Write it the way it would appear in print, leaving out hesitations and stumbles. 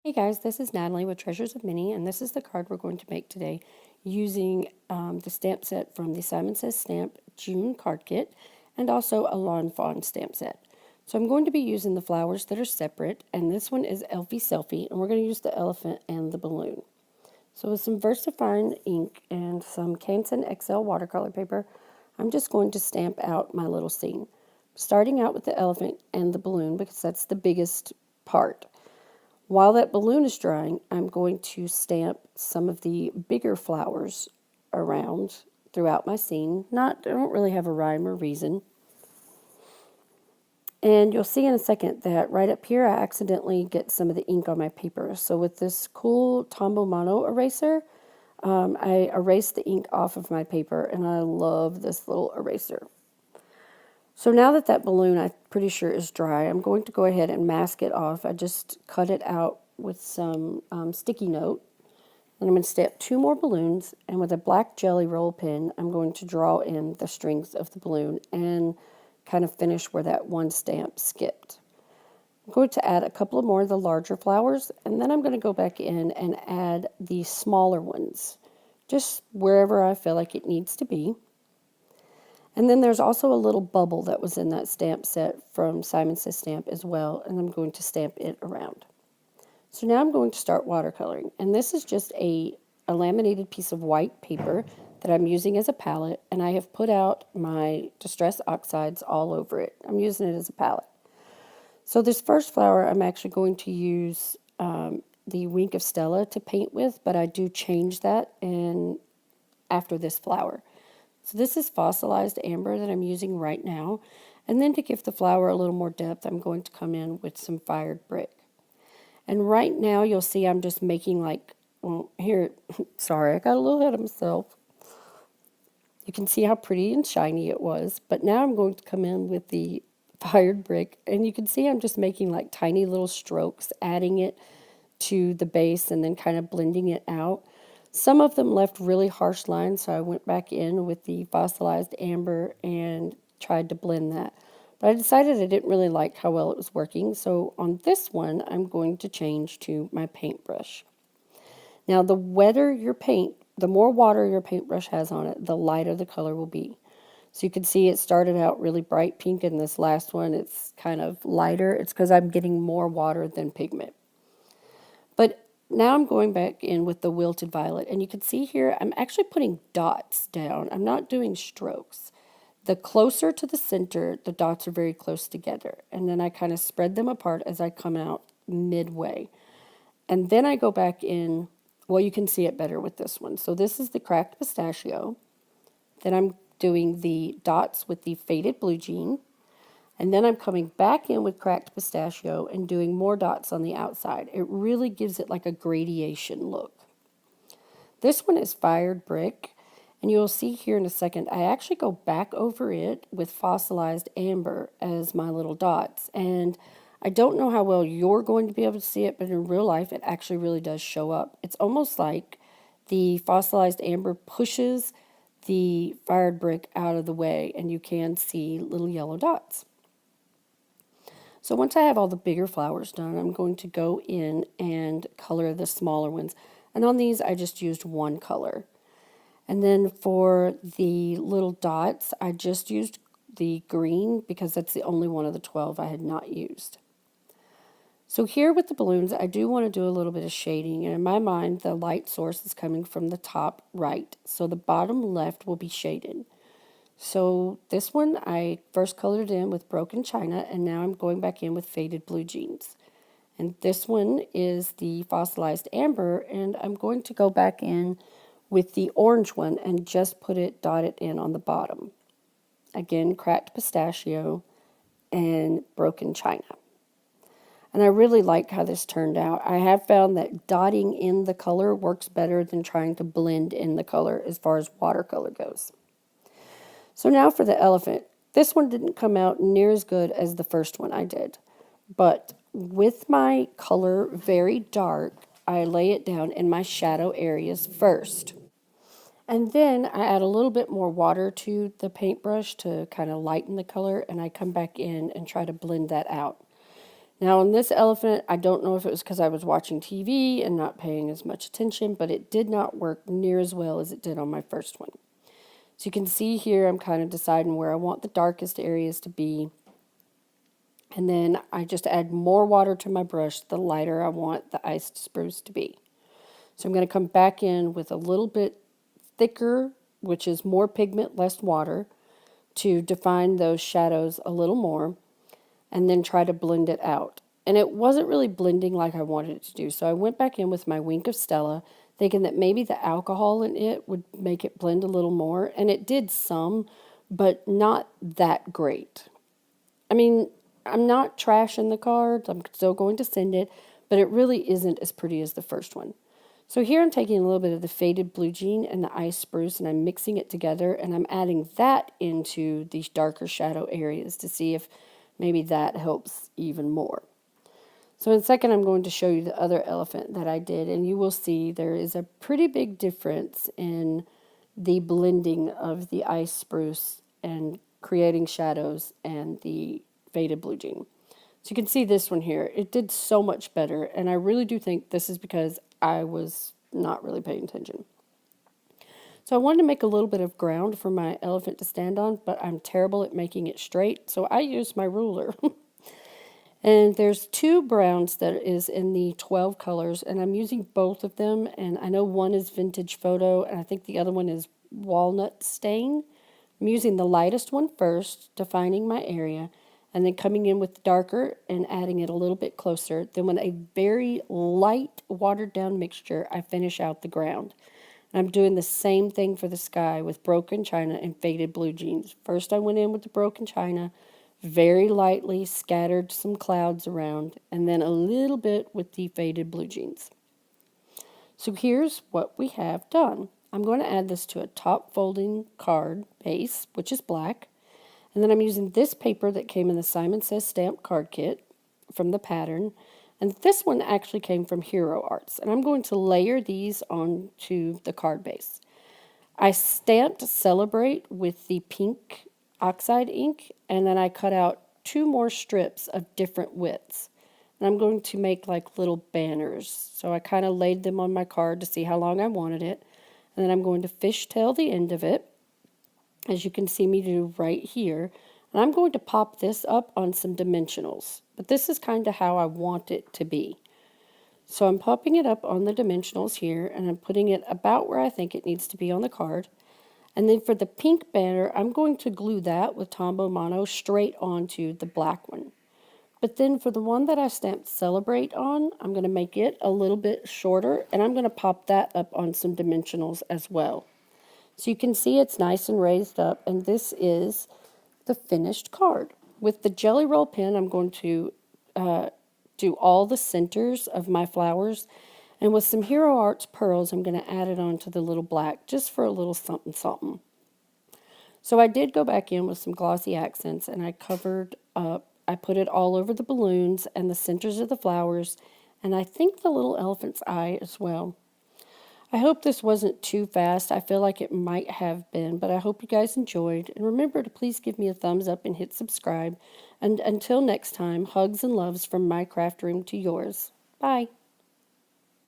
Hey guys, this is Natalie with Treasures of Minnie, and this is the card we're going to make today using the stamp set from the Simon Says Stamp June card kit and also a Lawn Fawn stamp set. So I'm going to be using the flowers that are separate, and this one is Elfie Selfie, and we're going to use the elephant and the balloon. So with some VersaFine ink and some Canson XL watercolor paper, I'm just going to stamp out my little scene. Starting out with the elephant and the balloon because that's the biggest part. While that balloon is drying, I'm going to stamp some of the bigger flowers around throughout my scene. I don't really have a rhyme or reason. And you'll see in a second that right up here I accidentally get some of the ink on my paper. So with this cool Tombow Mono eraser, I erased the ink off of my paper, and I love this little eraser. So now that that balloon, I'm pretty sure, is dry, I'm going to go ahead and mask it off. I just cut it out with some sticky note. And I'm going to stamp 2 more balloons, and with a black jelly roll pen, I'm going to draw in the strings of the balloon and kind of finish where that one stamp skipped. I'm going to add a couple of more of the larger flowers, and then I'm going to go back in and add the smaller ones, just wherever I feel like it needs to be. And then there's also a little bubble that was in that stamp set from Simon Says Stamp as well, and I'm going to stamp it around. So now I'm going to start watercoloring, and this is just a laminated piece of white paper that I'm using as a palette, and I have put out my Distress Oxides all over it. I'm using it as a palette. So this first flower I'm actually going to use the Wink of Stella to paint with, but I do change that after this flower. So this is fossilized amber that I'm using right now. And then to give the flower a little more depth, I'm going to come in with some fired brick. And right now you'll see I'm just making sorry, I got a little ahead of myself. You can see how pretty and shiny it was. But now I'm going to come in with the fired brick. And you can see I'm just making like tiny little strokes, adding it to the base and then kind of blending it out. Some of them left really harsh lines, so I went back in with the fossilized amber and tried to blend that. But I decided I didn't really like how well it was working, so on this one, I'm going to change to my paintbrush. Now, the wetter your paint, the more water your paintbrush has on it, the lighter the color will be. So you can see it started out really bright pink, and this last one, it's kind of lighter. It's because I'm getting more water than pigment. But now I'm going back in with the Wilted Violet, and you can see here I'm actually putting dots down. I'm not doing strokes. The closer to the center, the dots are very close together, and then I kind of spread them apart as I come out midway. And then I go back in, well, you can see it better with this one. So this is the Cracked Pistachio. Then I'm doing the dots with the Faded Blue Jean. And then I'm coming back in with Cracked Pistachio and doing more dots on the outside. It really gives it like a gradation look. This one is Fired Brick, and you'll see here in a second, I actually go back over it with fossilized amber as my little dots. And I don't know how well you're going to be able to see it, but in real life, it actually really does show up. It's almost like the fossilized amber pushes the fired brick out of the way, and you can see little yellow dots. So once I have all the bigger flowers done, I'm going to go in and color the smaller ones. And on these, I just used one color. And then for the little dots, I just used the green because that's the only one of the 12 I had not used. So here with the balloons, I do want to do a little bit of shading. And in my mind, the light source is coming from the top right. So the bottom left will be shaded. So this one I first colored in with Broken China, and now I'm going back in with Faded Blue Jeans. And this one is the fossilized amber, and I'm going to go back in with the orange one and just dot it in on the bottom. Again, Cracked Pistachio and Broken China. And I really like how this turned out. I have found that dotting in the color works better than trying to blend in the color as far as watercolor goes. So now for the elephant. This one didn't come out near as good as the first one I did. But with my color very dark, I lay it down in my shadow areas first. And then I add a little bit more water to the paintbrush to kind of lighten the color, and I come back in and try to blend that out. Now on this elephant, I don't know if it was because I was watching TV and not paying as much attention, but it did not work near as well as it did on my first one. So you can see here I'm kind of deciding where I want the darkest areas to be. And then I just add more water to my brush the lighter I want the iced spruce to be. So I'm going to come back in with a little bit thicker, which is more pigment, less water, to define those shadows a little more, and then try to blend it out. And it wasn't really blending like I wanted it to do, so I went back in with my Wink of Stella, thinking that maybe the alcohol in it would make it blend a little more, and it did some, but not that great. I mean, I'm not trashing the cards, I'm still going to send it, but it really isn't as pretty as the first one. So here I'm taking a little bit of the faded blue jean and the ice spruce, and I'm mixing it together, and I'm adding that into these darker shadow areas to see if maybe that helps even more. So in a second, I'm going to show you the other elephant that I did, and you will see there is a pretty big difference in the blending of the ice spruce and creating shadows and the faded blue jean. So you can see this one here. It did so much better, and I really do think this is because I was not really paying attention. So I wanted to make a little bit of ground for my elephant to stand on, but I'm terrible at making it straight, so I used my ruler. And there's two browns that is in the 12 colors, and I'm using both of them, and I know one is Vintage Photo, and I think the other one is Walnut Stain. I'm using the lightest one first, defining my area, and then coming in with the darker and adding it a little bit closer. Then with a very light, watered-down mixture, I finish out the ground. And I'm doing the same thing for the sky with Broken China and Faded Blue Jeans. First I went in with the Broken China, very lightly scattered some clouds around, and then a little bit with the Faded Blue Jeans. So here's what we have done. I'm going to add this to a top folding card base, which is black. And then I'm using this paper that came in the Simon Says Stamp card kit from the pattern. And this one actually came from Hero Arts. And I'm going to layer these onto the card base. I stamped Celebrate with the pink oxide ink, and then I cut out 2 more strips of different widths. And I'm going to make like little banners. So I kind of laid them on my card to see how long I wanted it. And then I'm going to fishtail the end of it, as you can see me do right here. And I'm going to pop this up on some dimensionals. But this is kind of how I want it to be. So I'm popping it up on the dimensionals here, and I'm putting it about where I think it needs to be on the card. And then for the pink banner, I'm going to glue that with Tombow Mono straight onto the black one. But then for the one that I stamped Celebrate on, I'm going to make it a little bit shorter, and I'm going to pop that up on some dimensionals as well. So you can see it's nice and raised up, and this is the finished card. With the Jelly Roll pen, I'm going to do all the centers of my flowers, and with some Hero Arts pearls, I'm going to add it onto the little black just for a little something something. So I did go back in with some glossy accents, and I covered up, I put it all over the balloons and the centers of the flowers, and I think the little elephant's eye as well. I hope this wasn't too fast. I feel like it might have been, but I hope you guys enjoyed. And remember to please give me a thumbs up and hit subscribe. And until next time, hugs and loves from my craft room to yours. Bye.